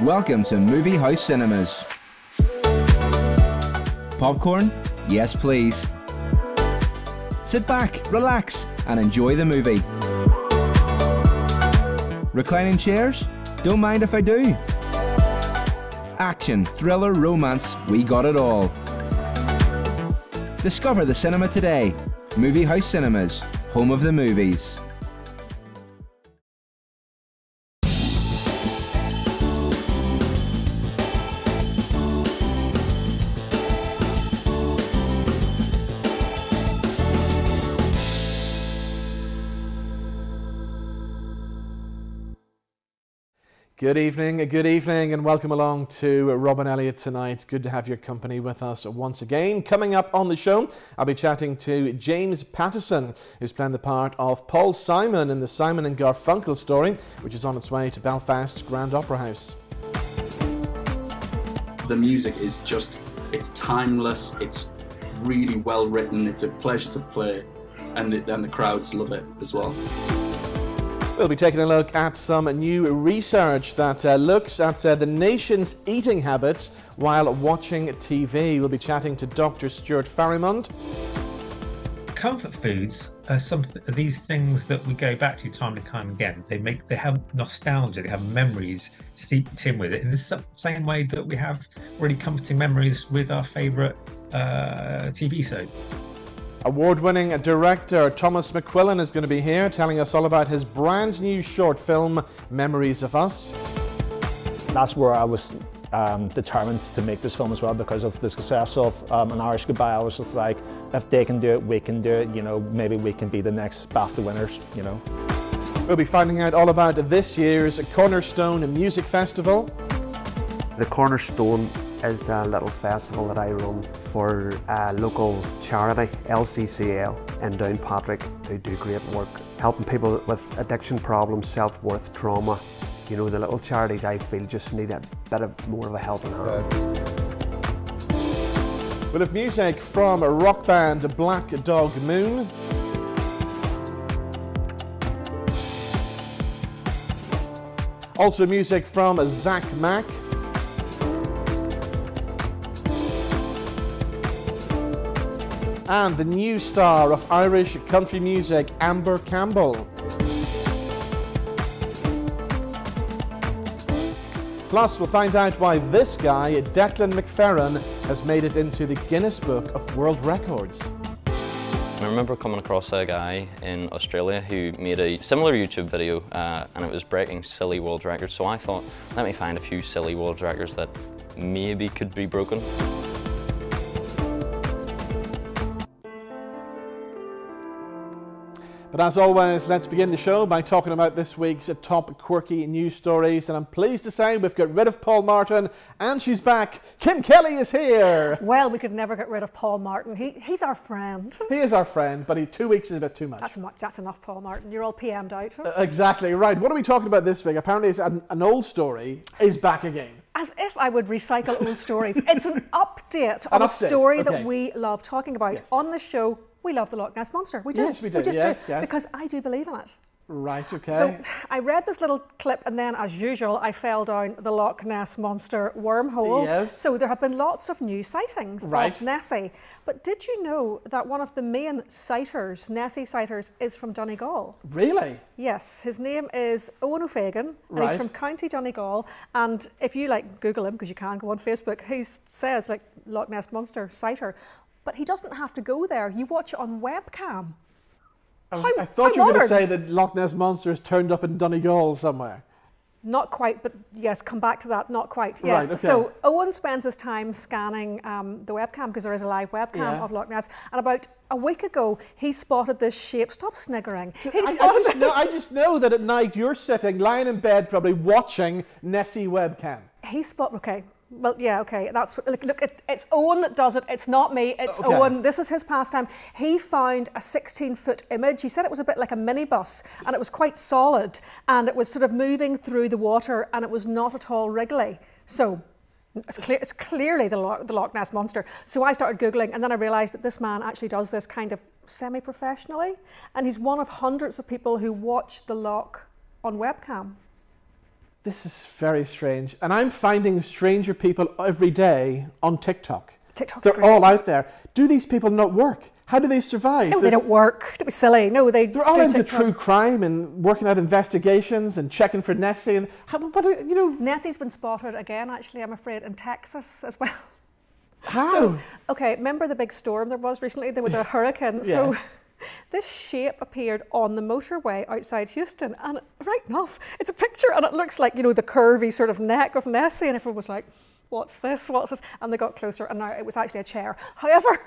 Welcome to Movie House Cinemas. Popcorn? Yes, please. Sit back, relax, and enjoy the movie. Reclining chairs? Don't mind if I do. Action, thriller, romance, we got it all. Discover the cinema today. Movie House Cinemas, home of the movies. Good evening, and welcome along to Rob and Elliott tonight. Good to have your company with us once again. Coming up on the show, I'll be chatting to James Pattison, who's playing the part of Paul Simon in the Simon Garfunkel Story, which is on its way to Belfast's Grand Opera House. The music is just, it's timeless, it's really well written, it's a pleasure to play, and the crowds love it as well. We'll be taking a look at some new research that looks at the nation's eating habits while watching TV. We'll be chatting to Dr Stuart Farrimond. Comfort foods are these things that we go back to time and time again. They have nostalgia, they have memories seeped in with it, in the same way that we have really comforting memories with our favourite TV soap. Award-winning director Thomas McQuillan is going to be here telling us all about his brand new short film, Memories of Us. That's where I was determined to make this film as well, because of the success of An Irish Goodbye. I was just like, if they can do it, we can do it, you know, maybe we can be the next BAFTA winners, you know. We'll be finding out all about this year's Cornerstone Music Festival. The Cornerstone is a little festival that I run for a local charity, LCCL, in Downpatrick, who do great work helping people with addiction problems, self-worth, trauma. You know, the little charities I feel just need a bit of more of a helping hand. We'll have music from a rock band Black Dog Moon. Also music from Zac Mac. And the new star of Irish country music, Amber Campbell. Plus, we'll find out why this guy, Declan McFerran, has made it into the Guinness Book of World Records. I remember coming across a guy in Australia who made a similar YouTube video and it was breaking silly world records, so I thought, let me find a few silly world records that maybe could be broken. But as always, let's begin the show by talking about this week's top quirky news stories. And I'm pleased to say we've got rid of Paul Martin, and she's back. Kim Kelly is here. Well, we could never get rid of Paul Martin. He's our friend. He is our friend, but 2 weeks is a bit too much. That's enough, Paul Martin. You're all PM'd out. Exactly, right. What are we talking about this week? Apparently it's an old story is back again. As if I would recycle old stories. It's an update of a story that we love talking about. Yes. On the show, we love the Loch Ness Monster. We do. Yes, we do. We just yes, do. Yes. Because I do believe in it. Right, okay. So I read this little clip and then, as usual, I fell down the Loch Ness Monster wormhole. Yes. So there have been lots of new sightings of Nessie. But did you know that one of the main sighters, Nessie sighters, is from Donegal? Really? Yes. His name is Owen O'Fagan, and he's from County Donegal. And if you Google him, because you can go on Facebook, he says Loch Ness Monster sighter. But he doesn't have to go there. You watch it on webcam. I thought you were going to say that Loch Ness Monster has turned up in Donegal somewhere. Not quite, but yes, come back to that. Not quite, yes. Right, okay. So Owen spends his time scanning the webcam, because there is a live webcam of Loch Ness. And about a week ago, he spotted this shape. Stop sniggering. I just know that at night you're lying in bed, probably watching Nessie webcam. Okay. Well, yeah, okay. That's look. It's Owen that does it. It's not me. It's Owen. This is his pastime. He found a 16-foot image. He said it was a bit like a minibus, and it was quite solid, and it was sort of moving through the water, and it was not at all wriggly. So it's clearly the Loch Ness Monster. So I started Googling, and then I realised that this man actually does this kind of semi-professionally, and he's one of hundreds of people who watch the Loch on webcam. This is very strange. And I'm finding stranger people every day on TikTok. TikTok's They're great. all out there. Do these people not work? How do they survive? No, they don't work. Don't be silly. No, they're all into TikTok. true crime and working out investigations and checking for Nessie. And Nessie's been spotted again, actually, I'm afraid, in Texas as well. How? So, okay, remember the big storm there was recently? There was a hurricane. Yes. So this shape appeared on the motorway outside Houston, and right enough, it's a picture, and it looks like, the curvy sort of neck of Nessie, and everyone was like, what's this? What's this? And they got closer, and now it was actually a chair. However,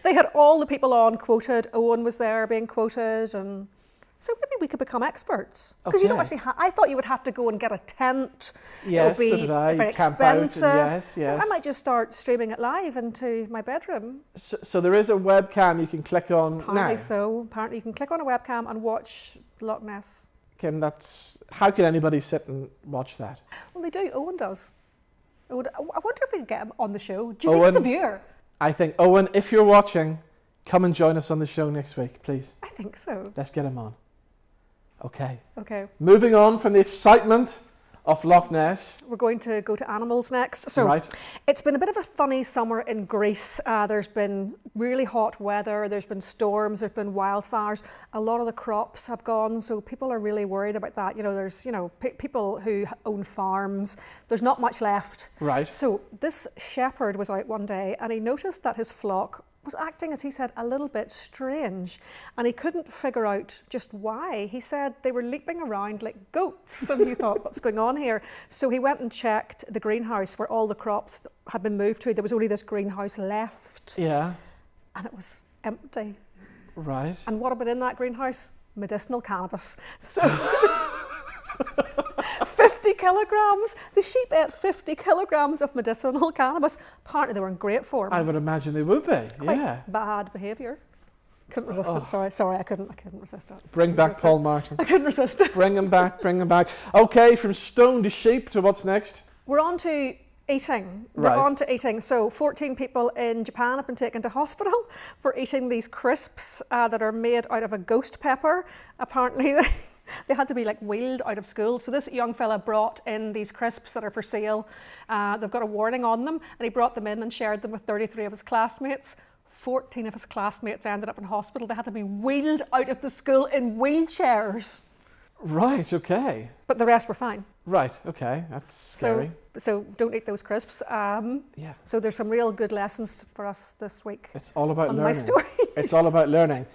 they had all the people on quoted. Owen was there being quoted, and so maybe we could become experts. Because you don't actually I thought you would have to go and get a tent. Yes, it would be so did I. very Camp out and expensive. yes. I might just start streaming it live into my bedroom. So there is a webcam you can click on Apparently now? so. Apparently you can click on a webcam and watch Loch Ness. Kim, how can anybody sit and watch that? Well, they do. Owen does. I wonder if we could get him on the show. Do you think he's a viewer? I think, Owen, if you're watching, come and join us on the show next week, please. I think so. Let's get him on. Okay. Okay. Moving on from the excitement of Loch Ness. We're going to go to animals next. So It's been a bit of a funny summer in Greece. There's been really hot weather, there's been storms, there's been wildfires. A lot of the crops have gone, so people are really worried about that. There's, people who own farms, there's not much left. Right. So this shepherd was out one day and he noticed that his flock was acting, as he said, a little bit strange, and he couldn't figure out just why. He said they were leaping around like goats, and he thought, what's going on here? So he went and checked the greenhouse where all the crops had been moved to. There was only this greenhouse left. Yeah. And it was empty. Right. And what had been in that greenhouse? Medicinal cannabis. So 50 kilograms. The sheep ate 50 kilograms of medicinal cannabis. Apparently they were in great form. I would imagine they would be. Quite bad behaviour. Couldn't resist it. Sorry, I couldn't resist it. Bring back Paul Martin. I couldn't resist it. Bring him back. Okay, from stone to sheep to what's next? We're on to eating. Right. We're on to eating. So 14 people in Japan have been taken to hospital for eating these crisps that are made out of a ghost pepper. Apparently they had to be wheeled out of school. So this young fella brought in these crisps that are for sale. They've got a warning on them, and he brought them in and shared them with 33 of his classmates. 14 of his classmates ended up in hospital. They had to be wheeled out of the school in wheelchairs. Right, okay. But the rest were fine. Right, okay, that's scary. So don't eat those crisps. Yeah. So there's some real good lessons for us this week. It's all about learning. My story. It's all about learning.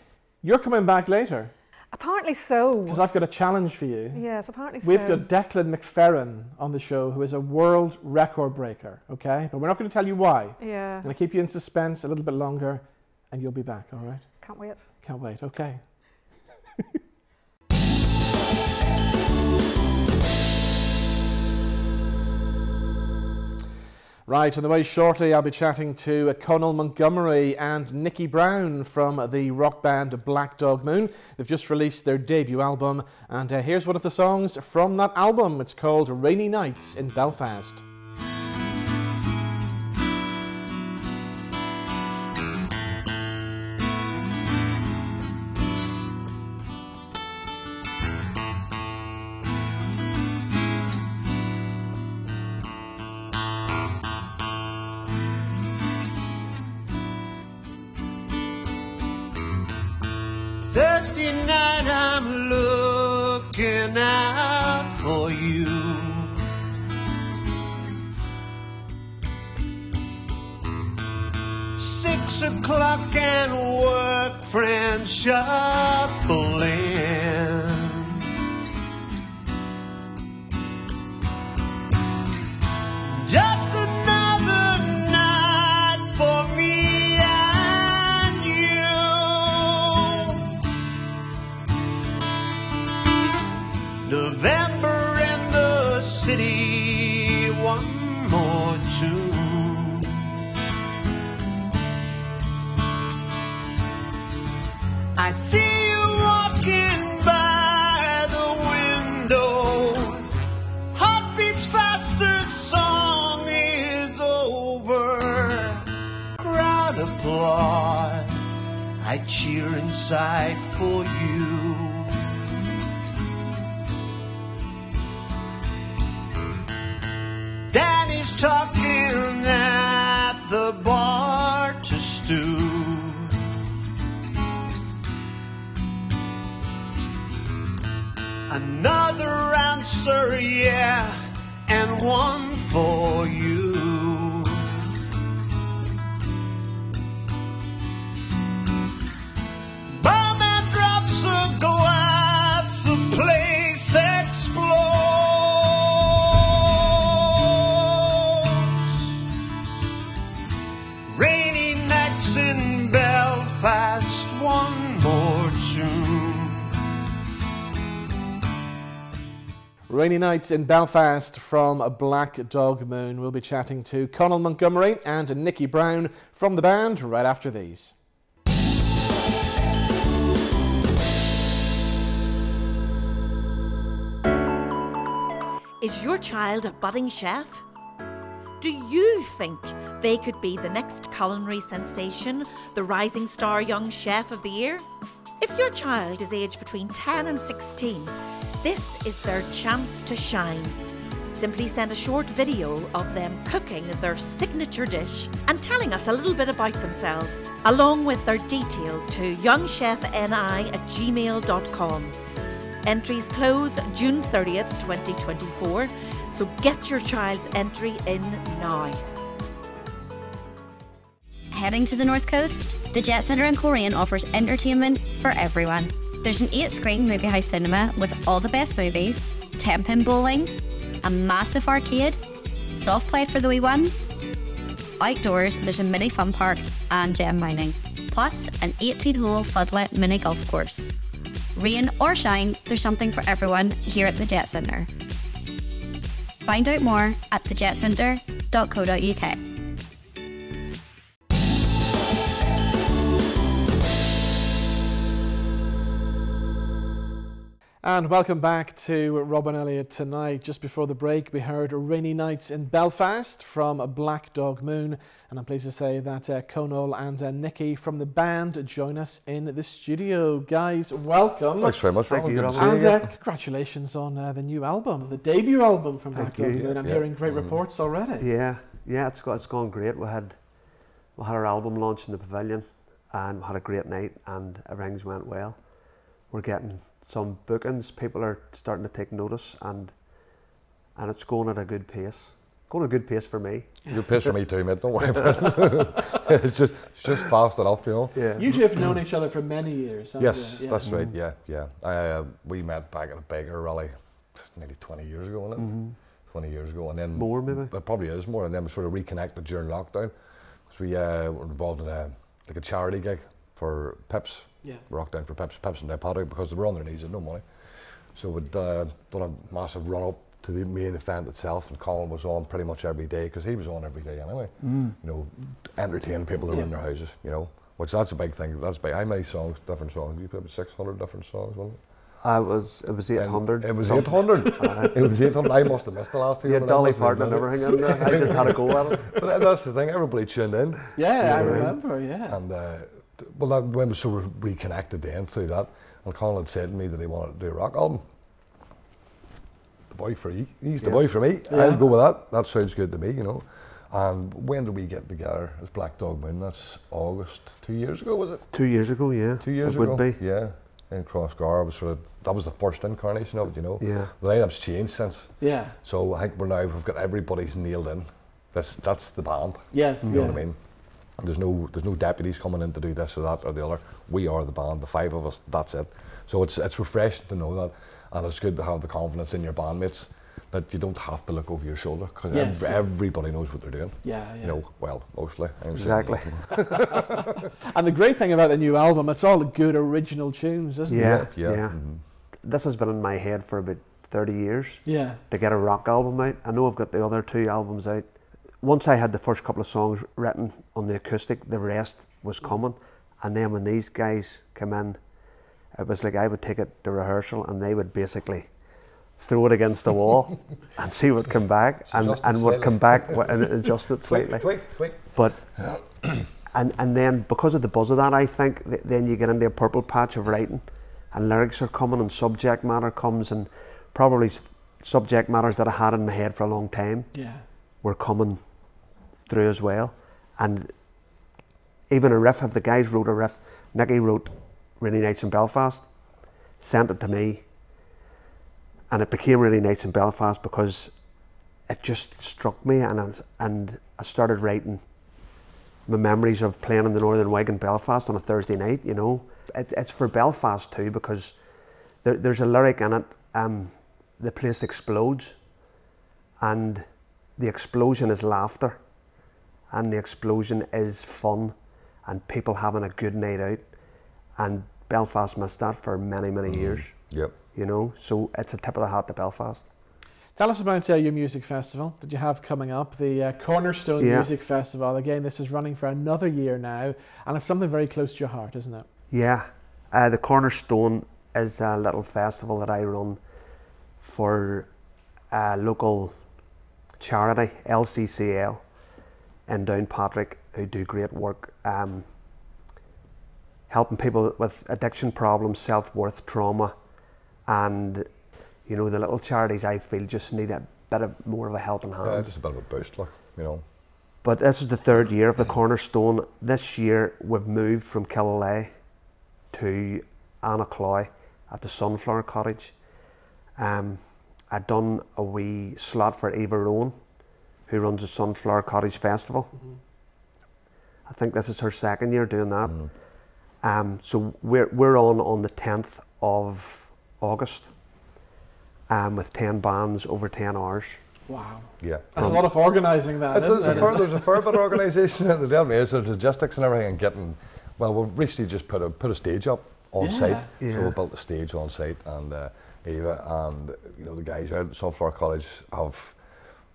You're coming back later. Apparently so. Because I've got a challenge for you. Yes, apparently so. We've got Declan McFerran on the show, who is a world record breaker, okay? But we're not going to tell you why. Yeah. I'm going to keep you in suspense a little bit longer, and you'll be back, all right? Can't wait. Can't wait, okay. Right, on the way shortly, I'll be chatting to Conal Montgomery and Nicky Brown from the rock band Black Dog Moon. They've just released their debut album, and here's one of the songs from that album. It's called Rainy Nights in Belfast. Thursday night I'm looking out for you. Six o'clock and work friends shuffling. Just another night for me and you. November in the city, one more tune. I see you walking by the window. Heart beats faster, song is over. Crowd applaud, I cheer inside for you. Everybody's talking at the bar to Stu. Another answer, yeah, and one for you. Barman drops a glass, the place explodes. Rainy nights in Belfast, one more tune. Rainy Nights in Belfast from a Black Dog Moon. We'll be chatting to Conal Montgomery and Nicky Brown from the band right after these. Is your child a budding chef? Do you think they could be the next culinary sensation, the rising star young chef of the year? If your child is aged between 10 and 16, this is their chance to shine. Simply send a short video of them cooking their signature dish and telling us a little bit about themselves, along with their details to youngchefni@gmail.com. Entries close June 30th, 2024, so get your child's entry in now. Heading to the North Coast, the Jet Centre in Coleraine offers entertainment for everyone. There's an 8-screen movie house cinema with all the best movies, 10-pin bowling, a massive arcade, soft play for the wee ones. Outdoors, there's a mini fun park and gem mining, plus an 18-hole floodlit mini golf course. Rain or shine, there's something for everyone here at the Jet Centre. Find out more at thejetcentre.co.uk. And welcome back to Rob and Elliott tonight. Just before the break, we heard Rainy Nights in Belfast from Black Dog Moon. And I'm pleased to say that Conal and Nicky from the band join us in the studio. Guys, welcome. Thanks very much, Rob. And congratulations on the new album, the debut album from Black Dog Moon. I'm hearing great reports already. Yeah, it's gone great. We had our album launch in the Pavilion and we had a great night and everything's went well. We're getting some bookings, people are starting to take notice, and it's going at a good pace. Going at a good pace for me. Good pace for me too, mate. Don't worry about it. it's just fast enough, you know. Yeah. You two have known each other for many years. Yes, that's right. Yeah. We met back at a Baker rally, nearly 20 years ago, wasn't it? 20 years ago, and then more maybe. It probably is more, and then we sort of reconnected during lockdown, because we were involved in a charity gig for Pips. Yeah. Rock down for Pips and Potty, because they were on their knees and no money. So we'd done a massive run up to the main event itself, and Colin was on pretty much every day, because he was on every day anyway. You know, entertaining people that were in their houses, you know, which that's a big thing. That's big. How many songs, different songs? You played about 600 different songs, wasn't it? It was 800. It was 800. It was 800. I must have missed the last two. Yeah, Dolly Parton and everything in there. I just had a go at it. But that's the thing. Everybody tuned in. Yeah, I remember. Yeah. And well, when we sort of reconnected then through that, and Conal had said to me that he wanted to do a rock album. The boy for you. He's the boy for me. Yeah. I'll go with that. That sounds good to me, you know. And when did we get together as Black Dog Moon? That's August 2 years ago, was it? 2 years ago, yeah. 2 years ago. It would be. Yeah. In Crossgar was that was the first incarnation of it, you know. Yeah. The lineup's changed since. Yeah. So I think we've got everybody's nailed in. That's the band. Yes. You know what I mean? There's no deputies coming in to do this or that or the other. We are the band, the 5 of us, that's it. So it's refreshing to know that, and it's good to have the confidence in your bandmates that you don't have to look over your shoulder, because everybody knows what they're doing. Yeah. You know, well, mostly. Exactly. And the great thing about the new album, it's all good original tunes, isn't it? Yeah. This has been in my head for about 30 years. Yeah. To get a rock album out. I know I've got the other 2 albums out. Once I had the first couple of songs written on the acoustic, the rest was coming. And then when these guys come in, it was like I would take it to rehearsal and they would basically throw it against the wall and see what come back, and would come back and adjust it slightly. Tweak. But and then because of the buzz of that, I think then you get into a purple patch of writing, and lyrics are coming and subject matter comes, and probably subject matters that I had in my head for a long time. Yeah. were coming through as well. And even a riff, if the guys wrote a riff, Nicky wrote Rainy Nights in Belfast, sent it to me, and it became Rainy Nights in Belfast because it just struck me, and I started writing my memories of playing in the Northern Wig in Belfast on a Thursday night, you know. It's for Belfast too, because there's a lyric in it, the place explodes, and the explosion is laughter, and the explosion is fun, and people having a good night out, and Belfast missed that for many, many years. Yep. You know, so it's a tip of the hat to Belfast. Tell us about your music festival that you have coming up, the Cornerstone Music Festival. Again, this is running for another year now, and it's something very close to your heart, isn't it? Yeah, the Cornerstone is a little festival that I run for a local charity, LCCL, in Downpatrick, who do great work helping people with addiction problems, self-worth, trauma, and you know, the little charities I feel just need a bit of more of a helping hand. Yeah, just a bit of a boost, like, you know. But this is the third year of the Cornerstone. This year we've moved from Killalay to Annacloy at the Sunflower Cottage. I'd done a wee slot for Eva Rowan, who runs the Sunflower Cottage Festival. I think this is her second year doing that. So we're on the 10th of August with 10 bands over 10 hours. Wow. Yeah. That's a lot of organising that, isn't it? There's a fair bit of organisation in the devil is. There's logistics and everything, and getting, well, we've recently just put a stage up on site. So we built the stage on site, and Eva and, you know, the guys out at Sunflower Cottage have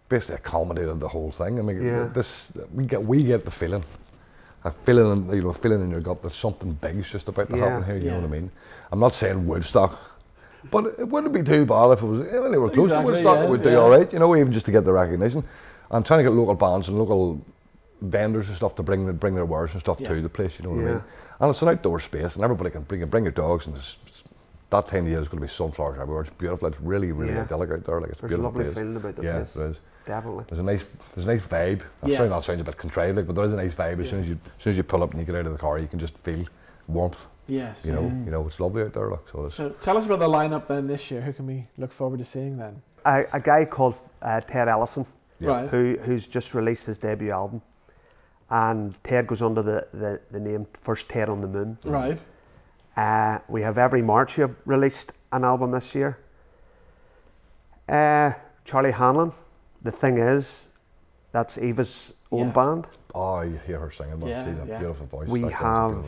basically accommodated the whole thing. I mean, we get the feeling. A feeling, you know, feeling in your gut that something big's just about to happen here. You know what I mean? I'm not saying Woodstock, but it wouldn't be too bad if it was anywhere close to Woodstock. It would do all right, you know, even just to get the recognition. I'm trying to get local bands and local vendors and stuff to bring their wares and stuff to the place. You know what I mean? And it's an outdoor space, and everybody can bring your dogs. And that time of year is going to be sunflowers everywhere. It's beautiful. It's really, really idyllic out there. Like, it's There's a lovely feeling about the place. Yeah, there is. Definitely. There's a nice vibe. Sorry, that sounds a bit contrived, like, but there is a nice vibe. As soon as you pull up and you get out of the car, you can just feel warmth. Yes. You know, it's lovely out there. Like, so tell us about the lineup then this year. Who can we look forward to seeing then? A guy called Ted Ellison, right, who's just released his debut album, and Ted goes under the name First Ted on the Moon. Right. We have Every March who have released an album this year. Charlie Hanlon. The Thing Is, that's Eva's own band. Oh, you hear her singing, but she's a beautiful voice. We have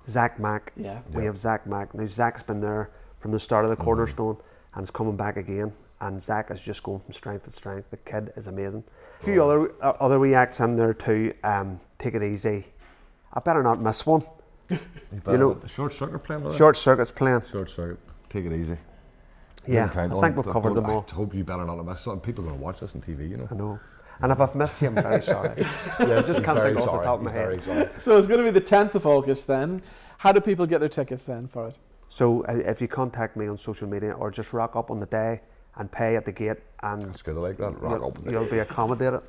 Zac Mac. We have Zac Mac. Now Zac's been there from the start of the Cornerstone and is coming back again. And Zac is just going from strength to strength. The kid is amazing. A few other wee acts in there too. Take It Easy. I better not miss one. You know, Short Circuit playing. Short Circuit's playing. Short Circuit. Take It Easy. Yeah, I think we've covered them all. I hope you better not have missed something. People are going to watch this on TV, you know. I know. And if I've missed you, I'm very sorry. I just can't think off the top of my head. So it's going to be the 10th of August then. How do people get their tickets then for it? So if you contact me on social media, or just rock up on the day and pay at the gate, and that's good. I like that. Rock up on the day. You'll be accommodated.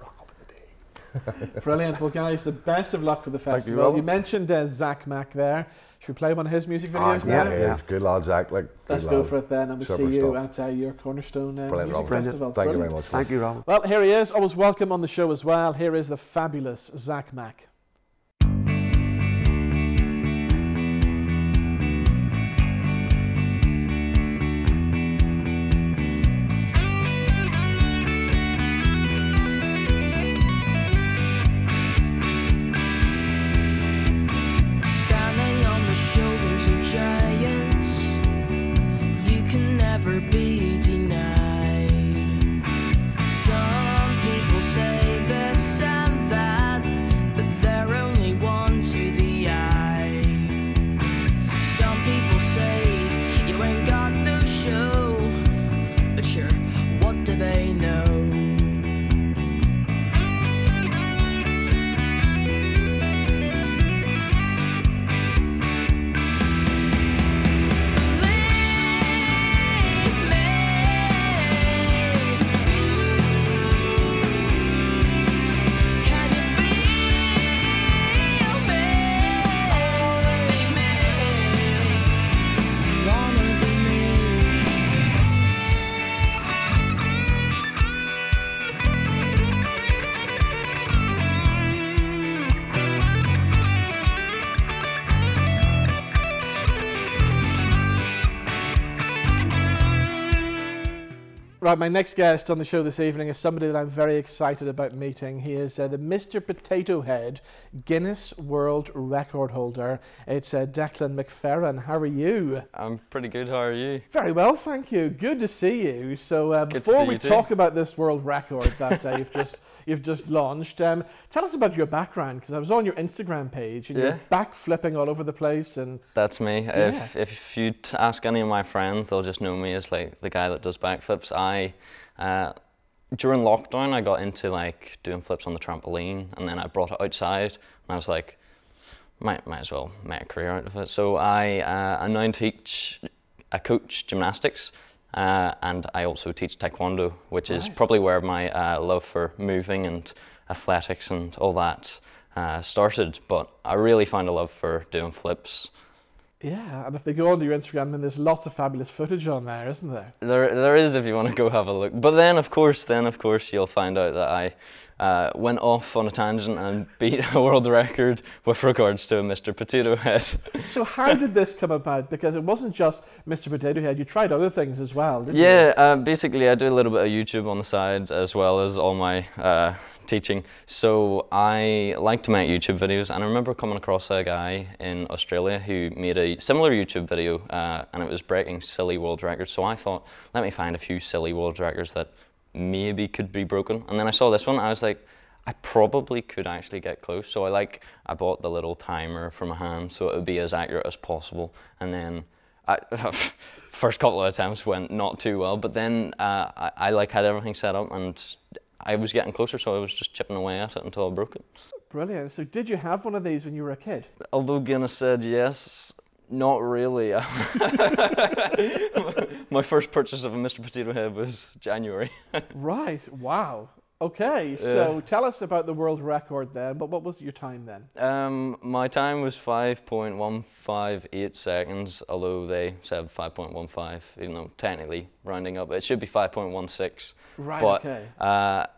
Brilliant. Well, guys, the best of luck for the festival. You mentioned Zac Mac there. Should we play one of his music videos now? Yeah, good lad, Zac. Let's go for it then, and we'll see you at your Cornerstone Music Festival. Thank you very much. Thank you, Robin. Well, here he is. Always welcome on the show as well. Here is the fabulous Zac Mac. Be denied. Some people say this and that, but Right, my next guest on the show this evening is somebody that I'm very excited about meeting. He is the Mr. Potato Head Guinness World Record holder. It's Declan McFerran. How are you? I'm pretty good. How are you? Very well, thank you. Good to see you. So before we talk about this world record that you've just launched, tell us about your background, because I was on your Instagram page and you're backflipping all over the place. And that's me. Yeah. If you ask any of my friends, they'll just know me as like the guy that does backflips. During lockdown, I got into like doing flips on the trampoline, and then I brought it outside, and I was like, might as well make a career out of it. So I now I coach gymnastics, and I also teach taekwondo, which is probably where my love for moving and athletics and all that started. But I really found a love for doing flips. Yeah, and if they go onto your Instagram, then there's lots of fabulous footage on there, isn't there? There is, if you want to go have a look. But then, of course, you'll find out that I went off on a tangent and beat a world record with regards to a Mr. Potato Head. So how did this come about? Because it wasn't just Mr. Potato Head, you tried other things as well, didn't you? Yeah, basically I do a little bit of YouTube on the side as well as all my teaching. So I like to make YouTube videos, and I remember coming across a guy in Australia who made a similar YouTube video, and it was breaking silly world records. So I thought, let me find a few silly world records that maybe could be broken. And then I saw this one, I was like, I probably could actually get close. So I bought the little timer for my hand so it would be as accurate as possible. And then first couple of attempts went not too well, but then I had everything set up and I was getting closer, so I was just chipping away at it until I broke it. Brilliant. So did you have one of these when you were a kid? Although Guinness said yes, not really. My first purchase of a Mr. Potato Head was January. Right, wow. Okay, so tell us about the world record then, but what was your time then? My time was 5.158 seconds, although they said 5.15, even though technically, rounding up, it should be 5.16. Right, but, okay.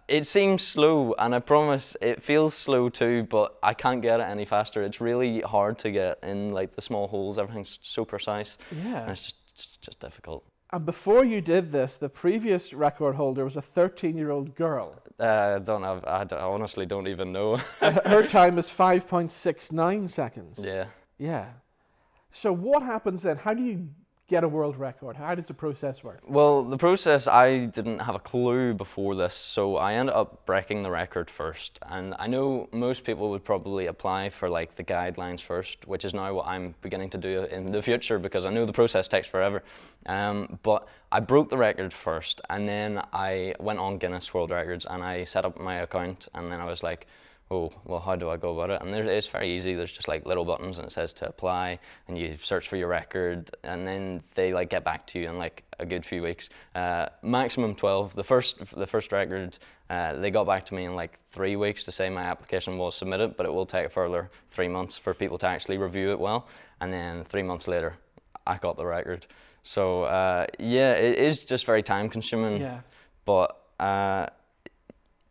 It seems slow, and I promise it feels slow too, but I can't get it any faster. It's really hard to get in like the small holes, everything's so precise. Yeah. And it's just difficult. And before you did this, the previous record holder was a 13-year-old girl. I honestly don't even know. Her time is 5.69 seconds. Yeah. Yeah. So what happens then? How do you get a world record? How does the process work? Well, the process, I didn't have a clue before this, so I ended up breaking the record first. And I know most people would probably apply for like the guidelines first, which is now what I'm beginning to do in the future because I know the process takes forever. But I broke the record first, and then I went on Guinness World Records and I set up my account, and then I was like, oh, well, how do I go about it? And it's very easy. There's just like little buttons and it says to apply, and you search for your record, and then they like get back to you in like a good few weeks. Maximum 12. The first record, they got back to me in like 3 weeks to say my application was submitted, but it will take a further 3 months for people to actually review it well. And then 3 months later, I got the record. So yeah, it is just very time consuming. Yeah. But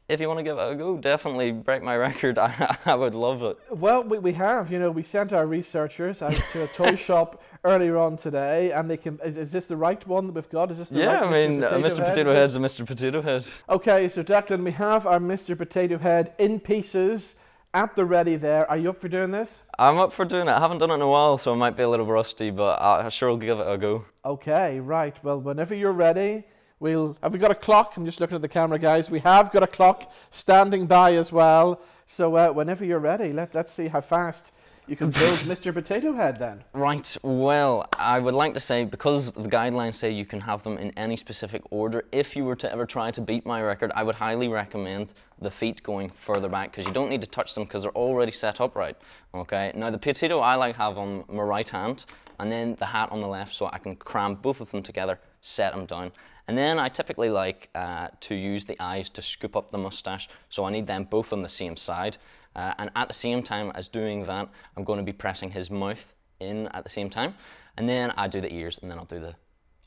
if you want to give it a go, definitely break my record. I would love it. Well, we have. You know, we sent our researchers out to a toy shop earlier on today, and they can. Is this the right one that we've got? Is this the right I mean, Mr. Potato Head's a Mr. Potato Head. Okay, so Declan, we have our Mr. Potato Head in pieces at the ready there. Are you up for doing this? I'm up for doing it. I haven't done it in a while, so I might be a little rusty, but I sure will give it a go. Okay, right. Well, whenever you're ready. Have we got a clock? I'm just looking at the camera, guys. We have got a clock standing by as well. So whenever you're ready, let's see how fast you can build Mr. Potato Head then. Right, well, I would like to say, because the guidelines say you can have them in any specific order, if you were to ever try to beat my record, I would highly recommend the feet going further back, because you don't need to touch them because they're already set up right. Okay, now the potato I like have on my right hand, and then the hat on the left, so I can cram both of them together, set them down. And then I typically like to use the eyes to scoop up the moustache, so I need them both on the same side. And at the same time as doing that, I'm going to be pressing his mouth in at the same time. And then I do the ears, and then I'll do the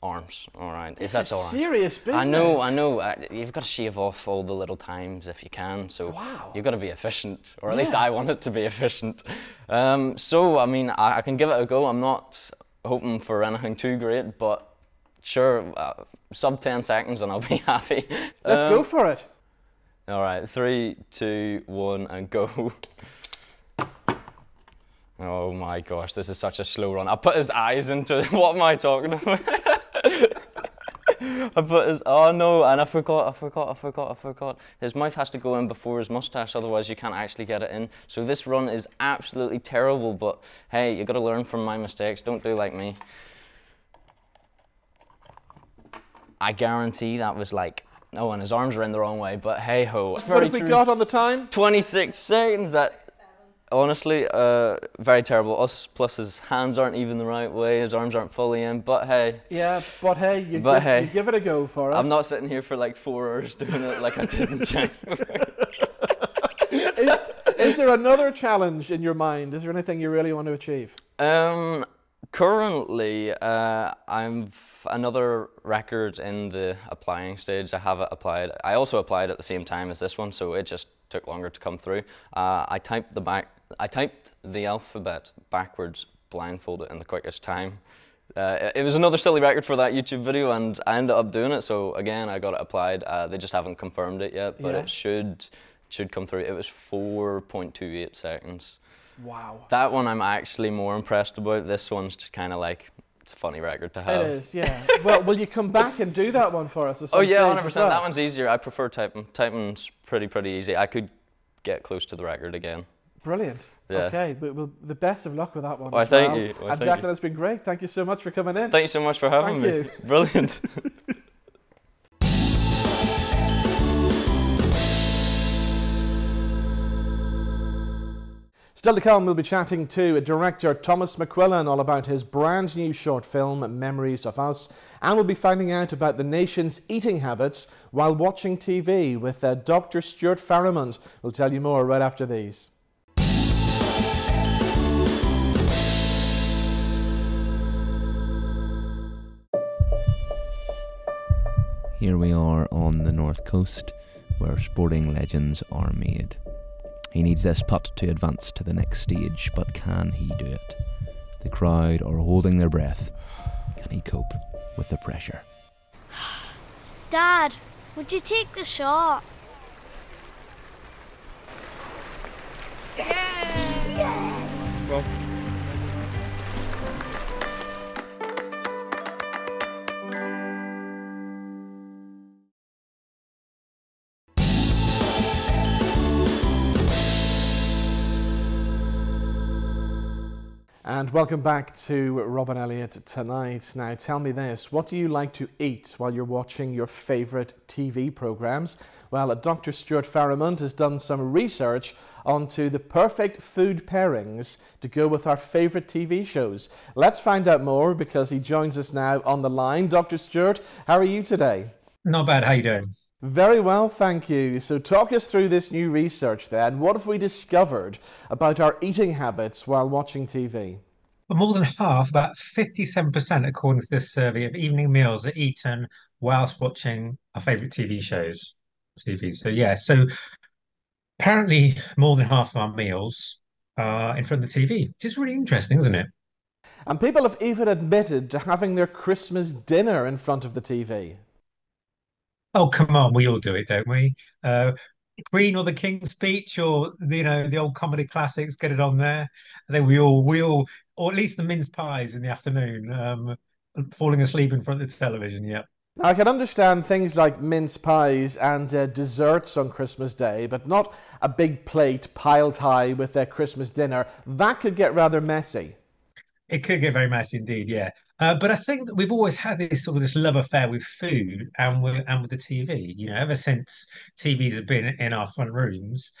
arms, all right? If that's all right. Serious business. I know. You've got to shave off all the little times if you can, so you've got to be efficient, or at least I want it to be efficient. So, I mean, I can give it a go. I'm not hoping for anything too great, but Sure, sub 10 seconds and I'll be happy. Let's go for it. All right, 3, 2, 1, and go. Oh my gosh, this is such a slow run. I put his eyes into it. What am I talking about? I put his, oh no, and I forgot. His mouth has to go in before his mustache, otherwise you can't actually get it in. So this run is absolutely terrible, but hey, you gotta learn from my mistakes. Don't do like me. I guarantee that was like, oh, and his arms are in the wrong way, but hey ho. What have we got on the time? 26 seconds. That, honestly, very terrible. Us plus his hands aren't even the right way, his arms aren't fully in, but hey. Yeah, but hey, you give it a go for us. I'm not sitting here for like 4 hours doing it like I did in China. Is there another challenge in your mind? Is there anything you really want to achieve? Currently, I'm another record in the applying stage. I have it applied. I also applied at the same time as this one, so it just took longer to come through. I typed the alphabet backwards, blindfolded in the quickest time. It was another silly record for that YouTube video, and I ended up doing it. So again, I got it applied. They just haven't confirmed it yet, but it should come through. It was 4.28 seconds. Wow. That one I'm actually more impressed about. This one's just kind of like, it's a funny record to have. It is, yeah. Well, will you come back and do that one for us? Oh yeah, 100%. Well? That one's easier. I prefer typing. Typing's pretty easy. I could get close to the record again. Brilliant. Yeah. Okay, well, the best of luck with that one. Thank you. And Declan, it's been great. Thank you so much for coming in. Thank you so much for having me. You. Brilliant. Still to come, we'll be chatting to director Thomas McQuillan all about his brand new short film, Memories of Us, and we'll be finding out about the nation's eating habits while watching TV with Dr Stuart Farrimond. We'll tell you more right after these. Here we are on the north coast, where sporting legends are made. He needs this putt to advance to the next stage, but can he do it? The crowd are holding their breath. Can he cope with the pressure? Dad, would you take the shot? Yes! Yes! Well. And welcome back to Rob and Elliott tonight. Now tell me this, what do you like to eat while you're watching your favourite TV programmes? Well, Dr Stuart Farrimond has done some research onto the perfect food pairings to go with our favourite TV shows. Let's find out more because he joins us now on the line. Dr Stuart, how are you today? Not bad, how are you doing? Very well, thank you. So talk us through this new research then. What have we discovered about our eating habits while watching TV? Well, more than half, about 57%, according to this survey, of evening meals are eaten whilst watching our favourite TV shows. So yeah, so apparently more than half of our meals are in front of the TV, which is really interesting, isn't it? And people have even admitted to having their Christmas dinner in front of the TV. Oh, come on, we all do it, don't we? Queen or the King's Speech, or the old comedy classics, get it on there. I think we all, or at least the mince pies in the afternoon, falling asleep in front of the television. Yeah. Now, I can understand things like mince pies and desserts on Christmas Day, but not a big plate piled high with their Christmas dinner. That could get rather messy. It could get very messy indeed, yeah. But I think that we've always had this love affair with food and with the TV. Ever since TVs have been in our front rooms,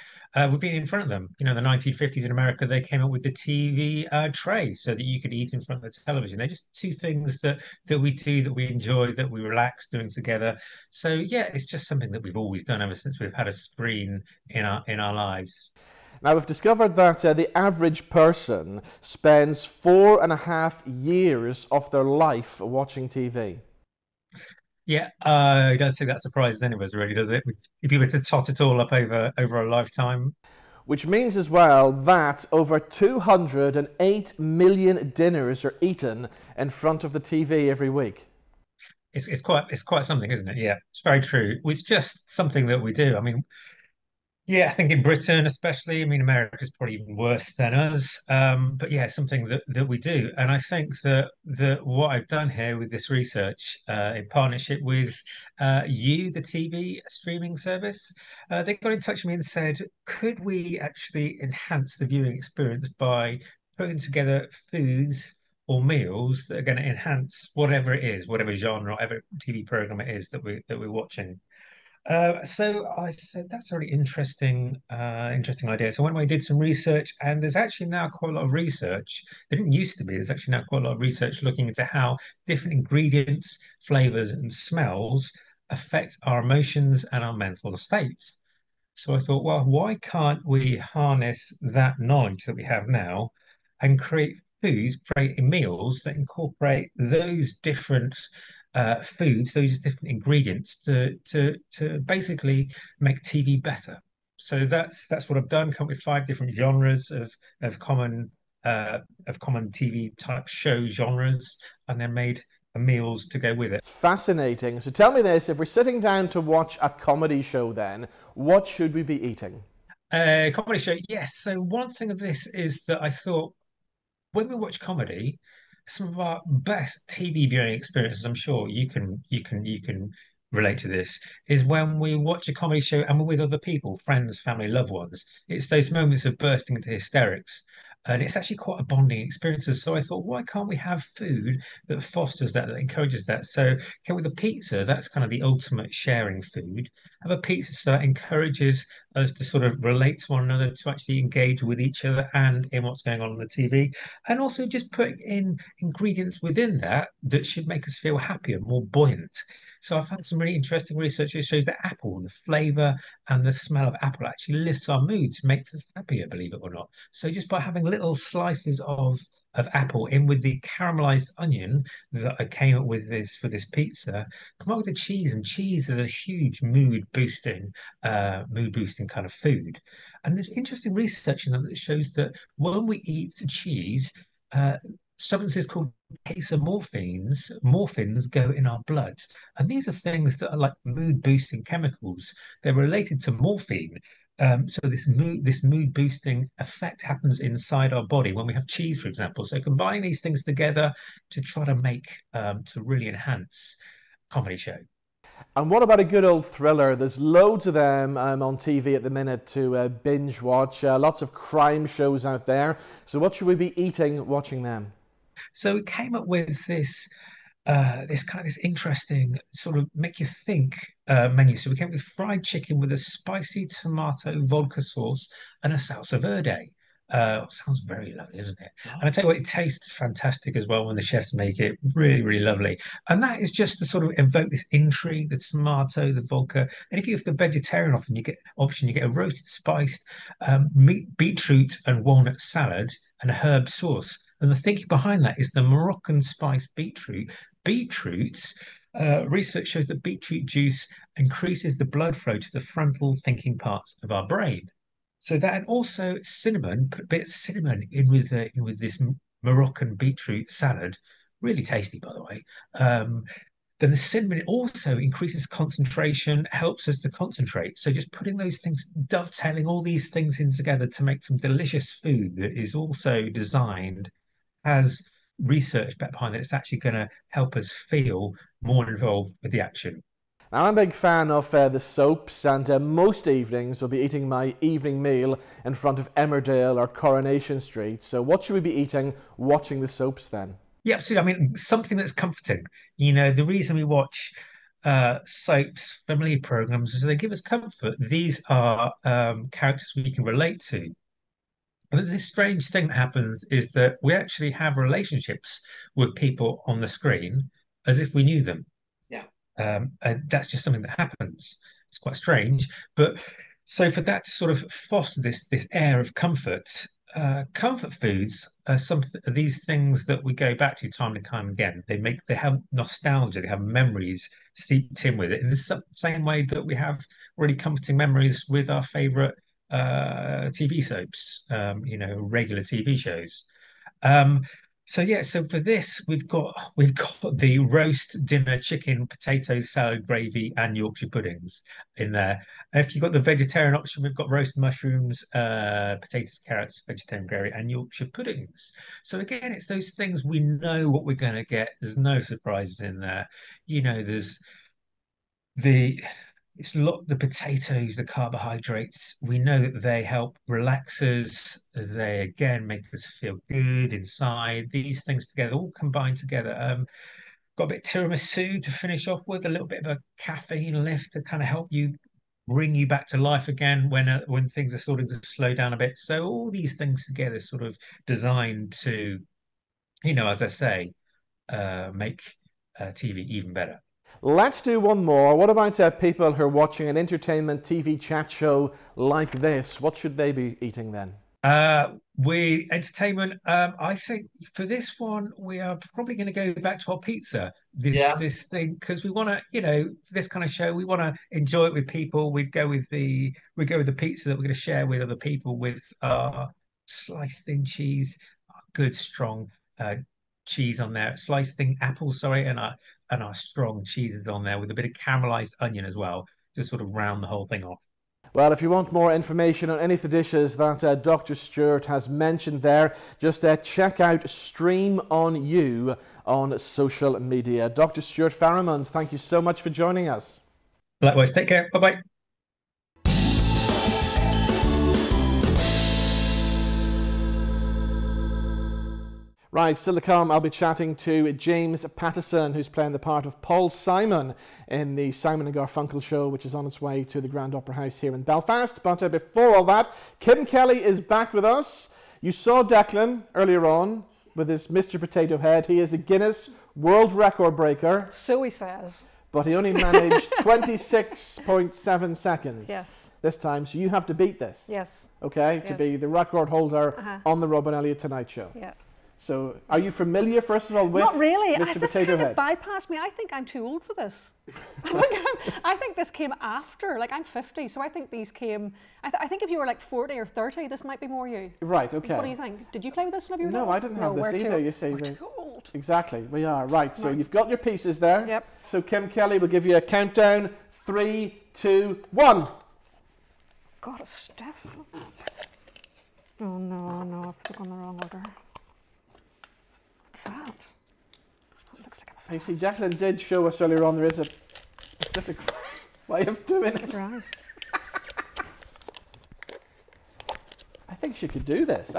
we've been in front of them. In the 1950s in America, they came up with the TV tray so that you could eat in front of the television. They're just two things that we do, that we enjoy, that we relax doing together. So yeah, it's just something that we've always done ever since we've had a screen in our lives. Now, we've discovered that the average person spends 4.5 years of their life watching TV. Yeah, I don't think that surprises any of us, really, does it? If you were to tot it all up over a lifetime. Which means as well that over 208 million dinners are eaten in front of the TV every week. it's quite something, isn't it? Yeah, it's very true. It's just something that we do. I mean, yeah, I think in Britain, especially, I mean, America's probably even worse than us. But yeah, it's something that we do. And I think that what I've done here with this research, in partnership with the TV streaming service, they got in touch with me and said, could we actually enhance the viewing experience by putting together foods or meals that are going to enhance whatever it is, whatever genre, whatever TV program it is that we're watching. So I said that's a really interesting idea. So I went away, did some research, and there's actually now quite a lot of research. There didn't used to be. There's actually now quite a lot of research looking into how different ingredients, flavors, and smells affect our emotions and our mental states. So I thought, well, why can't we harness that knowledge that we have now and create foods, create meals that incorporate those different foods, those different ingredients to basically make TV better. So that's what I've done. Come up with 5 different genres of common TV type show genres, and then made meals to go with it. It's fascinating. So tell me this, if we're sitting down to watch a comedy show then, what should we be eating? Comedy show, yes. So one thing of this is that I thought when we watch comedy, some of our best TV viewing experiences, I'm sure you can relate to this, is when we watch a comedy show and we're with other people, friends, family, loved ones. It's those moments of bursting into hysterics. And it's actually quite a bonding experience. So I thought, why can't we have food that fosters that, that encourages that? So with a pizza, that's kind of the ultimate sharing food. Have a pizza so that encourages us to sort of relate to one another, to actually engage with each other and in what's going on the TV. And also just putting in ingredients within that that should make us feel happier, more buoyant. So I found some really interesting research that shows that apple, the flavour and the smell of apple actually lifts our moods, makes us happier, believe it or not. So just by having little slices of apple in with the caramelized onion that I came up with this for this pizza, come up with the cheese, and cheese is a huge mood boosting kind of food. And there's interesting research in that shows that when we eat cheese, substances called morphins go in our blood. And these are things that are like mood boosting chemicals. They're related to morphine. So this mood boosting effect happens inside our body when we have cheese, for example. So combine these things together to try to make to really enhance comedy show. And what about a good old thriller? There's loads of them on TV at the minute to binge watch. Lots of crime shows out there. So what should we be eating watching them? So we came up with this interesting sort of make you think menu. So we came up with fried chicken with a spicy tomato vodka sauce and a salsa verde. Sounds very lovely, isn't it? And I tell you what, it tastes fantastic as well when the chefs make it. Really, really lovely. And that is just to sort of evoke this intrigue, the tomato, the vodka. And if you're the vegetarian you get a roasted spiced beetroot and walnut salad and a herb sauce. And the thinking behind that is the Moroccan spiced beetroot. Research shows that beetroot juice increases the blood flow to the frontal thinking parts of our brain. So that, and also cinnamon, put a bit of cinnamon in with this Moroccan beetroot salad. Really tasty, by the way. Then the cinnamon also increases concentration, helps us to concentrate. So just putting those things, dovetailing all these things in together to make some delicious food that is also designed, has research behind it. It's actually going to help us feel more involved with the action. Now, I'm a big fan of the soaps, and most evenings will be eating my evening meal in front of Emmerdale or Coronation Street. So what should we be eating watching the soaps then? Yeah, absolutely. I mean, something that's comforting. You know, the reason we watch soaps, family programs, is they give us comfort. These are characters we can relate to. And there's this strange thing that happens is that we actually have relationships with people on the screen as if we knew them. Yeah. And that's just something that happens. It's quite strange. But so for that to sort of foster this air of comfort, comfort foods are these things that we go back to time and time again. They have nostalgia, they have memories seeped in with it in the same way that we have really comforting memories with our favorite TV soaps, regular TV shows. So yeah, so for this we've got the roast dinner chicken, potatoes, salad, gravy, and Yorkshire puddings in there. If you've got the vegetarian option, we've got roast mushrooms, potatoes, carrots, vegetarian gravy, and Yorkshire puddings. So again, it's those things we know what we're going to get. There's no surprises in there. You know, there's the it's a lot the potatoes, the carbohydrates. We know that they help relax us. They again make us feel good inside. These things together, all combined together. Got a bit of tiramisu to finish off with, a little bit of a caffeine lift to kind of help you bring you back to life again when things are starting to slow down a bit. So all these things together, sort of designed to, as I say, make TV even better. Let's do one more. What about people who are watching an entertainment TV chat show like this? What should they be eating then? Entertainment. I think for this one we are probably going to go back to our pizza. This thing, because we want to, for this kind of show, we want to enjoy it with people. We go with the pizza that we're going to share with other people with sliced thin cheese, good strong cheese on there, sliced thin apple, sorry, and our strong cheeses on there with a bit of caramelized onion as well to sort of round the whole thing off. Well, if you want more information on any of the dishes that Dr. Stuart has mentioned there, just check out Stream on You on social media. Dr. Stuart Farrimond, thank you so much for joining us. Likewise, take care. Bye-bye. Right, still to come, I'll be chatting to James Pattison, who's playing the part of Paul Simon in the Simon and Garfunkel show, which is on its way to the Grand Opera House here in Belfast. But before all that, Kim Kelly is back with us. You saw Declan earlier on with his Mr. Potato Head. He is a Guinness World Record breaker. So he says. But he only managed 26.7 seconds. Yes. This time, so you have to beat this. Yes. Okay, yes. To be the record holder on the Rob and Elliott Tonight Show. Yeah. So, are you familiar, first of all, with Not really. Mr. This Potato kind Head? of bypassed me. I think I'm too old for this. I think this came after. Like, I'm 50, so I think these came... I think if you were like 40 or 30, this might be more you. Right, okay. What do you think? Did you play with this whenever you were No, little? I didn't have this either, you see. We're too old. Exactly, we are. Right, so you've got your pieces there. Yep. So Kim Kelly will give you a countdown. 3, 2, 1. God, it's stiff. Oh, no, I've gone the wrong order. What's that? That looks like a mistake. You see, Declan did show us earlier on there is a specific way of doing it. Right. I think she could do this.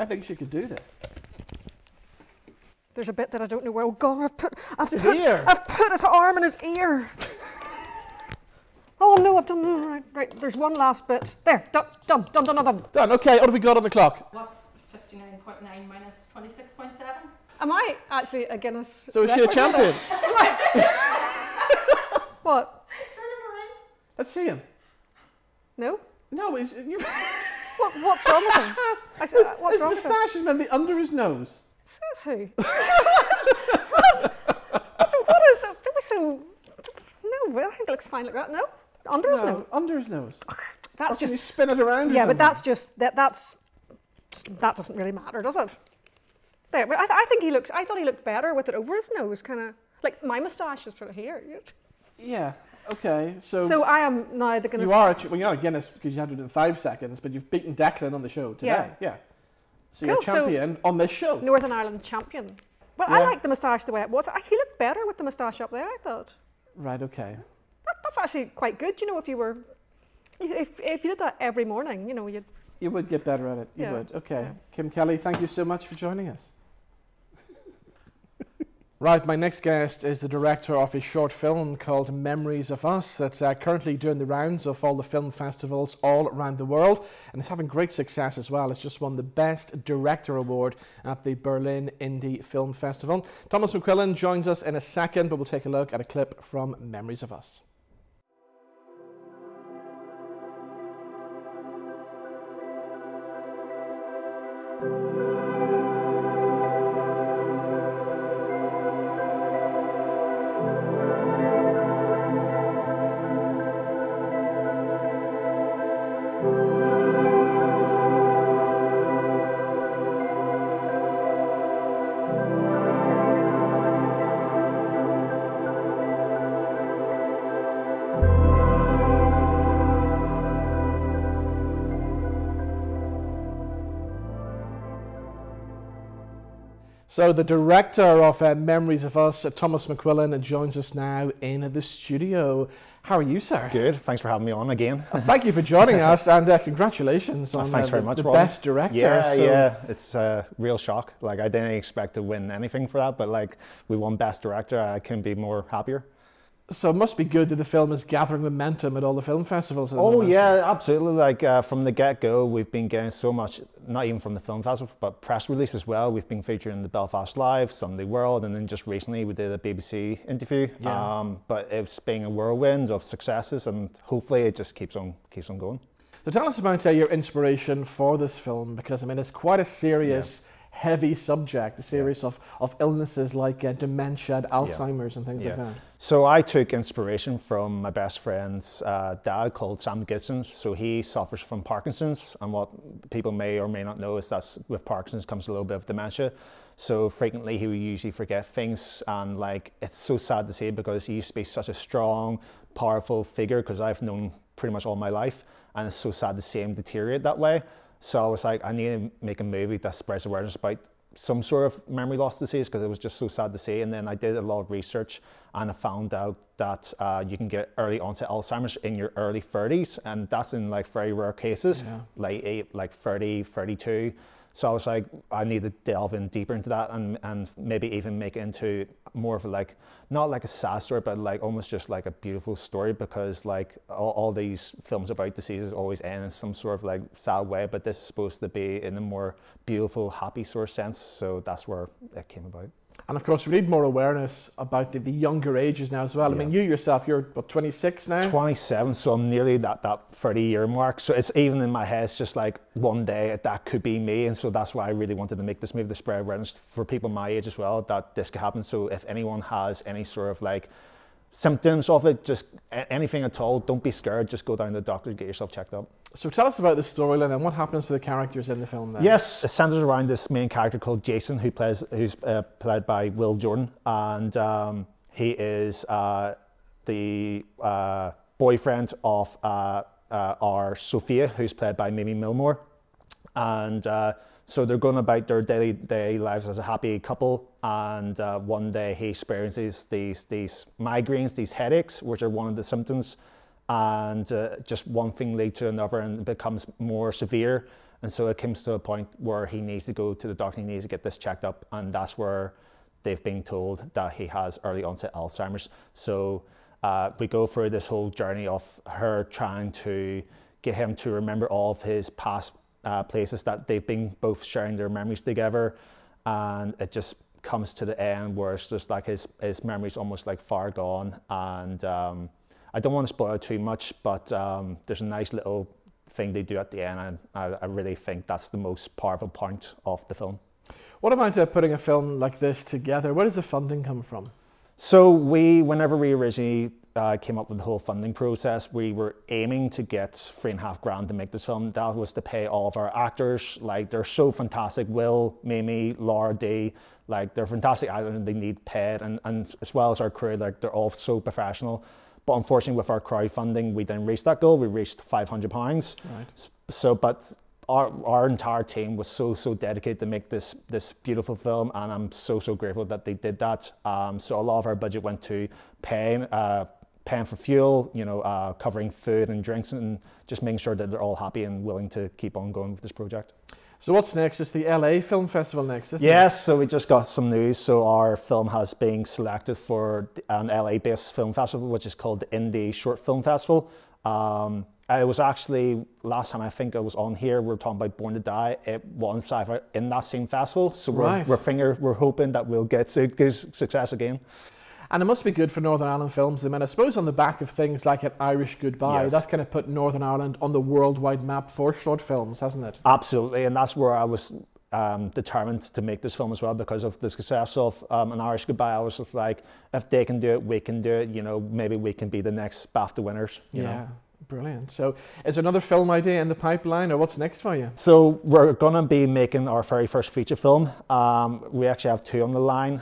There's a bit that I don't know where. Oh God, I've put his arm in his ear. Oh no, I've done no. Right, there's one last bit. There, done. Done. Okay, what have we got on the clock? What's 59.9 minus 26.7? Am I actually a Guinness? So is she a champion? What? Turn him around. Let's see him. No. No, What's wrong with him? His moustache is maybe under his nose. Says who? What is it? Don't be so... No, I think it looks fine like that. No? Under his nose? Under his nose. That's can just... you spin it around? Yeah, but that's just... That doesn't really matter, does it? There, but I think he looks... I thought he looked better with it over his nose, kind of... Like, my moustache is sort of here. Yeah, okay. So I am now the Guinness... You're not a Guinness because you had to do it in 5 seconds, but you've beaten Declan on the show today. Yeah. So cool. You're champion on this show. Northern Ireland champion. But I like the moustache the way it was. He looked better with the moustache up there, I thought. Right, okay. That's actually quite good, if you were... If you did that every morning, you'd... You would get better at it. You would. Okay. Yeah. Kim Kelly, thank you so much for joining us. Right, my next guest is the director of a short film called Memories of Us that's currently doing the rounds of all the film festivals all around the world, and it's having great success as well. It's just won the Best Director Award at the Berlin Indie Film Festival. Thomas McQuillan joins us in a second, but we'll take a look at a clip from Memories of Us. So the director of Memories of Us, Thomas McQuillan, joins us now in the studio. How are you, sir? Good. Thanks for having me on again. Thank you for joining us, and congratulations on thanks very much, the Robin. best director. Yeah, it's a real shock. Like, I didn't expect to win anything for that, but like, we won best director. I couldn't be more happier. So it must be good that the film is gathering momentum at all the film festivals. Oh yeah, absolutely. Like from the get-go, we've been getting so much, not even from the film festival, but press release as well. We've been featured in the Belfast Live, Sunday World, and then just recently we did a BBC interview. Yeah. But it's been a whirlwind of successes, and hopefully it just keeps on going. So tell us about your inspiration for this film, because I mean it's quite a serious, heavy subject, a series of illnesses like dementia, Alzheimer's and things like that. So I took inspiration from my best friend's dad called Simon Garfunkel. So he suffers from Parkinson's, and what people may or may not know is that with Parkinson's comes a little bit of dementia. So frequently he would usually forget things, and like it's so sad to see because he used to be such a strong, powerful figure, because I've known pretty much all my life, and it's so sad to see him deteriorate that way. So I was like, I need to make a movie that spreads awareness about some sort of memory loss disease, because it was just so sad to see. And then I did a lot of research, and I found out that you can get early onset Alzheimer's in your early 30s, and that's in like very rare cases, like 30, 32. So I was like, I need to delve in deeper into that, and maybe even make it into more of a, like, not like a sad story, but like almost just like a beautiful story, because like all these films about diseases always end in some sort of like sad way, but this is supposed to be in a more beautiful, happy sort of sense. So that's where it came about. And of course, we need more awareness about the younger ages now as well. I mean, you yourself, you're what, 26 now? 27, so I'm nearly that 30-year mark. So it's even in my head, it's just like one day that could be me. And so that's why I really wanted to make this movie, to spread awareness for people my age as well, that this could happen. So if anyone has any sort of like symptoms of it, just anything at all, don't be scared, just go down to the doctor, get yourself checked up. So tell us about the storyline and what happens to the characters in the film then. Yes, it centers around this main character called Jason, who's played by Will Jordan, and he is the boyfriend of our Sophia, who's played by Mimi Milmore, and so they're going about their daily lives as a happy couple, and one day he experiences these migraines, these headaches, which are one of the symptoms, and just one thing leads to another, and it becomes more severe, and so it comes to a point where he needs to go to the doctor, he needs to get this checked up, and that's where they've been told that he has early onset Alzheimer's. So we go through this whole journey of her trying to get him to remember all of his past places that they've been both sharing their memories together, and it just comes to the end where it's just like his memory's almost like far gone, and I don't want to spoil it too much, but there's a nice little thing they do at the end, and I really think that's the most powerful point of the film. What about putting a film like this together? Where does the funding come from? So whenever we originally came up with the whole funding process, we were aiming to get $3.5 grand to make this film. That was to pay all of our actors. Like, they're so fantastic. Will, Mimi, Laura D, like, they're fantastic actors, and they need paid, and as well as our crew, like, they're all so professional. But unfortunately, with our crowdfunding, we didn't reach that goal. We reached £500. Right. So, but our entire team was so dedicated to make this beautiful film, and I'm so grateful that they did that. So a lot of our budget went to paying for fuel, you know, covering food and drinks, and just making sure that they're all happy and willing to keep on going with this project. So what's next? It's the LA Film Festival next, isn't it? Yes, so we just got some news. So our film has been selected for an LA-based film festival, which is called the Indie Short Film Festival. It was actually, last time I think I was on here, we were talking about Born to Die. It won sci-fi in that same festival. So we're hoping that we'll get good success again. And it must be good for Northern Ireland films. I mean, I suppose on the back of things like An Irish Goodbye, that's kind of put Northern Ireland on the worldwide map for short films, hasn't it? Absolutely, and that's where I was determined to make this film as well, because of the success of An Irish Goodbye. I was just like, if they can do it, we can do it. You know, maybe we can be the next BAFTA winners. You know? Brilliant. So is there another film idea in the pipeline, or what's next for you? So we're going to be making our very first feature film. We actually have two on the line.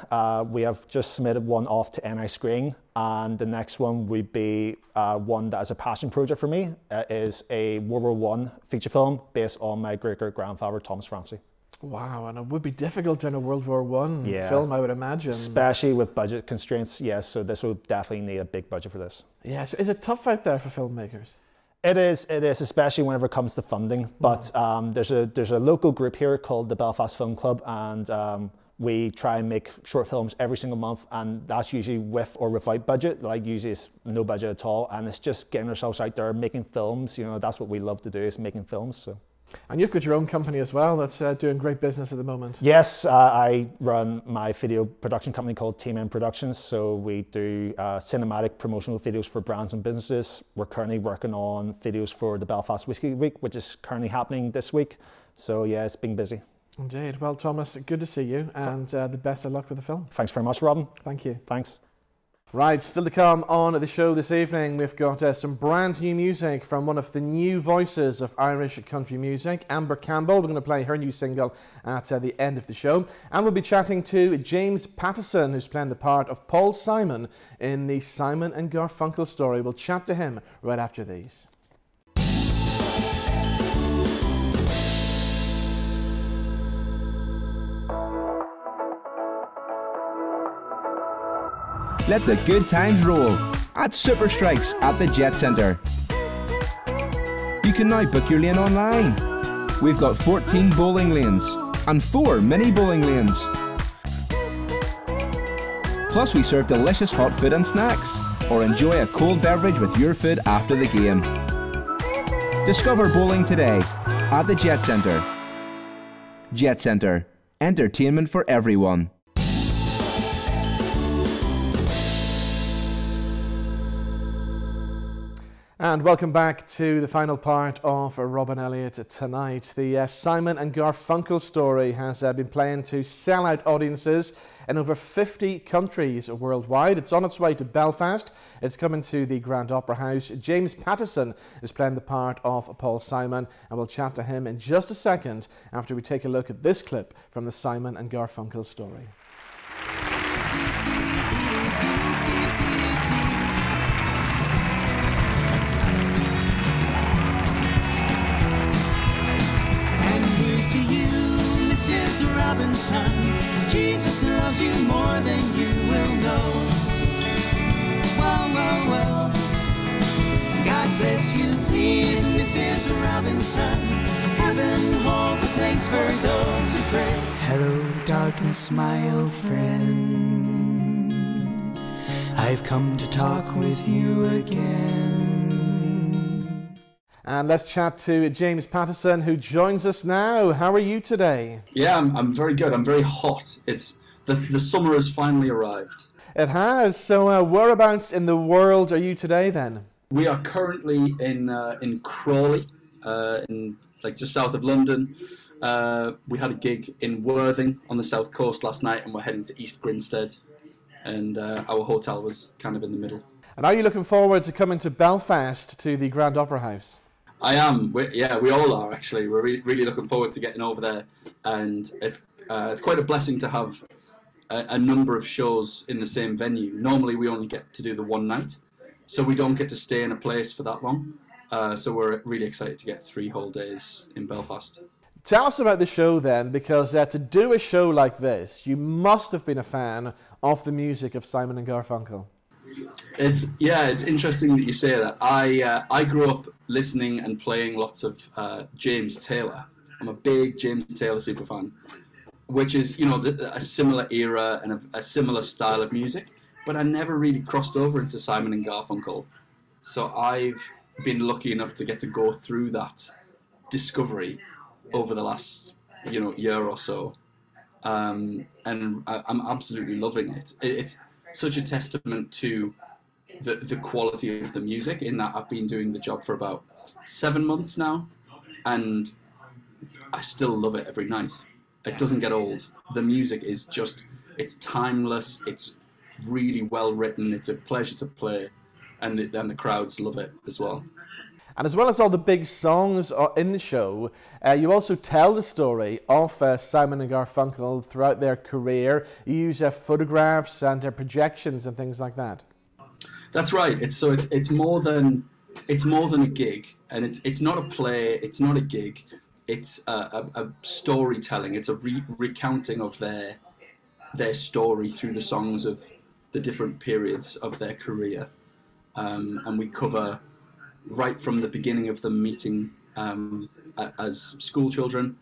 We have just submitted one off to NI Screen, and the next one would be one that is a passion project for me. It is a World War I feature film based on my great-great-grandfather, Thomas Francie. Wow, and it would be difficult in a World War I film, I would imagine. Especially with budget constraints, yes, so this will definitely need a big budget for this. Yeah, so is it tough out there for filmmakers? It is, especially whenever it comes to funding, but there's a local group here called the Belfast Film Club, and we try and make short films every single month, and that's usually with or without budget, like usually it's no budget at all, and it's just getting ourselves out there, making films, you know, that's what we love to do, is making films. So. And you've got your own company as well that's doing great business at the moment. Yes, I run my video production company called Team M Productions. So we do cinematic promotional videos for brands and businesses. We're currently working on videos for the Belfast Whisky Week, which is currently happening this week. So yeah, it's been busy. Indeed. Well, Thomas, good to see you, and the best of luck with the film. Thanks very much, Robin. Thank you. Thanks. Right, still to come on the show this evening, we've got some brand new music from one of the new voices of Irish country music, Amber Campbell. We're going to play her new single at the end of the show. And we'll be chatting to James Pattison, who's playing the part of Paul Simon in the Simon and Garfunkel Story. We'll chat to him right after these. Let the good times roll at Super Strikes at the Jet Centre. You can now book your lane online. We've got 14 bowling lanes and 4 mini bowling lanes. Plus we serve delicious hot food and snacks, or enjoy a cold beverage with your food after the game. Discover bowling today at the Jet Centre. Jet Centre, entertainment for everyone. And welcome back to the final part of Robin Elliott tonight. The Simon and Garfunkel Story has been playing to sell-out audiences in over 50 countries worldwide. It's on its way to Belfast. It's coming to the Grand Opera House. James Pattison is playing the part of Paul Simon, and we'll chat to him in just a second after we take a look at this clip from the Simon and Garfunkel Story. Robinson, Jesus loves you more than you will know. Whoa, whoa, whoa. God bless you, please, Mrs. Robinson. Heaven holds a place for those who pray. Hello, darkness, my old friend. I've come to talk with you again. And let's chat to James Pattison, who joins us now. How are you today? Yeah, I'm very good. I'm very hot. It's the summer has finally arrived. It has. So whereabouts in the world are you today then? We are currently in Crawley, in like just south of London. We had a gig in Worthing on the south coast last night, and we're heading to East Grinstead. And our hotel was kind of in the middle. And are you looking forward to coming to Belfast to the Grand Opera House? I am. We all are actually. We're really looking forward to getting over there, and it's quite a blessing to have a number of shows in the same venue. Normally, we only get to do the one night, so we don't get to stay in a place for that long. So we're really excited to get 3 whole days in Belfast. Tell us about the show then, because to do a show like this, you must have been a fan of the music of Simon and Garfunkel. It's interesting that you say that. I grew up listening and playing lots of James Taylor. I'm a big James Taylor superfan, which is, you know, a similar era and a similar style of music, but I never really crossed over into Simon and Garfunkel. So I've been lucky enough to get to go through that discovery over the last, year or so, and I'm absolutely loving it. It's such a testament to the quality of the music, in that I've been doing the job for about 7 months now, and I still love it every night. It doesn't get old. The music is just, it's timeless, it's really well written, it's a pleasure to play, and the crowds love it as well. And as well as all the big songs in the show, you also tell the story of Simon and Garfunkel throughout their career. You use photographs and projections and things like that. That's right. It's more than a gig, and it's not a play. It's not a gig. it's a storytelling. It's a recounting of their story through the songs of the different periods of their career, and we cover right from the beginning of them meeting as school children,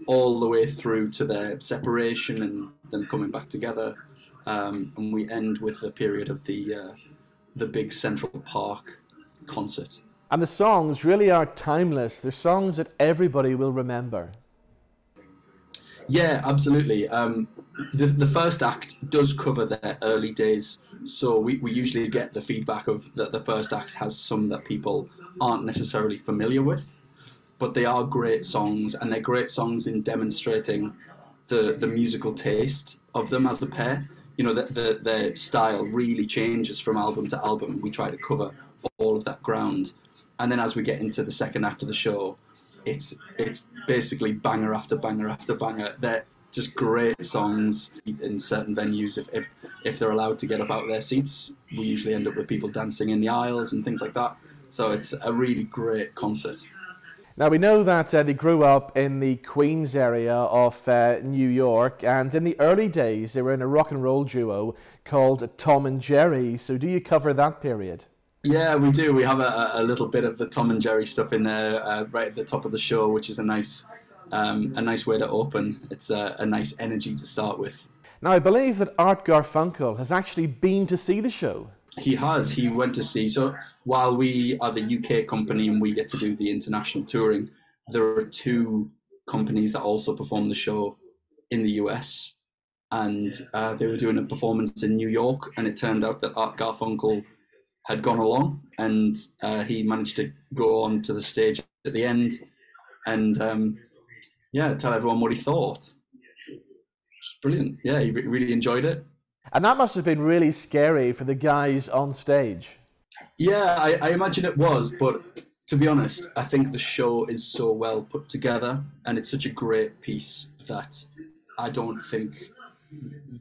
all the way through to their separation and them coming back together, and we end with the period of the big Central Park concert. And the songs really are timeless. They're songs that everybody will remember. Yeah, absolutely. The first act does cover their early days, so we usually get the feedback of that the first act has some that people aren't necessarily familiar with, but they are great songs, and they're great songs in demonstrating the musical taste of them as a pair. You know, their style really changes from album to album. We try to cover all of that ground. And then as we get into the second act of the show, it's basically banger after banger after banger. They're just great songs in certain venues. If they're allowed to get up out of their seats, we usually end up with people dancing in the aisles and things like that. So it's a really great concert. Now, we know that they grew up in the Queens area of New York, and in the early days they were in a rock and roll duo called Tom and Jerry. So do you cover that period? Yeah, we do. We have a little bit of the Tom and Jerry stuff in there right at the top of the show, which is a nice way to open. It's a nice energy to start with. Now, I believe that Art Garfunkel has actually been to see the show. He has. He went to see. So while we are the UK company and we get to do the international touring, there are two companies that also perform the show in the US. And they were doing a performance in New York, and it turned out that Art Garfunkel had gone along, and he managed to go on to the stage at the end and tell everyone what he thought. It's brilliant. Yeah, he really enjoyed it. And that must have been really scary for the guys on stage. Yeah, I imagine it was, but to be honest, I think the show is so well put together and it's such a great piece that I don't think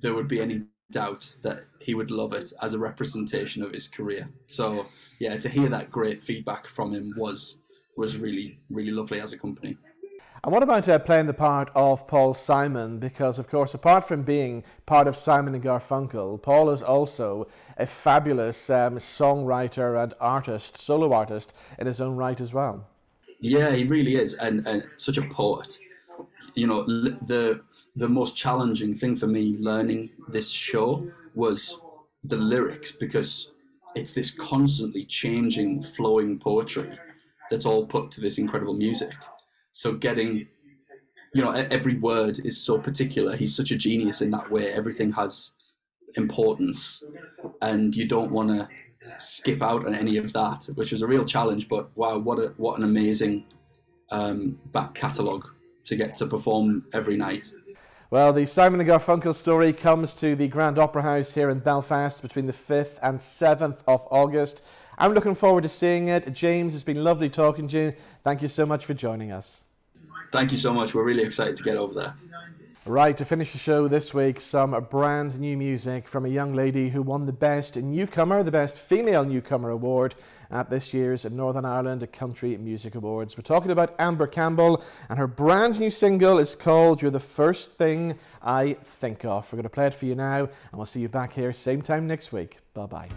there would be any doubt that he would love it as a representation of his career. So yeah, to hear that great feedback from him was really, really lovely as a company. And what about playing the part of Paul Simon? Because of course, apart from being part of Simon and Garfunkel, Paul is also a fabulous songwriter and artist, solo artist in his own right as well. Yeah, he really is, and such a poet. You know, the most challenging thing for me learning this show was the lyrics, because it's this constantly changing, flowing poetry that's all put to this incredible music. So getting, you know, every word is so particular. He's such a genius in that way. Everything has importance, and you don't want to skip out on any of that, which was a real challenge. But wow, what an amazing back catalogue to get to perform every night. Well, the Simon and Garfunkel Story comes to the Grand Opera House here in Belfast between the 5th and 7th of August. I'm looking forward to seeing it. James, it's been lovely talking to you. Thank you so much for joining us. Thank you so much. We're really excited to get over there. Right, to finish the show this week, some brand new music from a young lady who won the Best Newcomer, the Best Female Newcomer Award at this year's Northern Ireland Country Music Awards. We're talking about Amber Campbell, and her brand new single is called You're the First Thing I Think Of. We're going to play it for you now, and we'll see you back here same time next week. Bye-bye.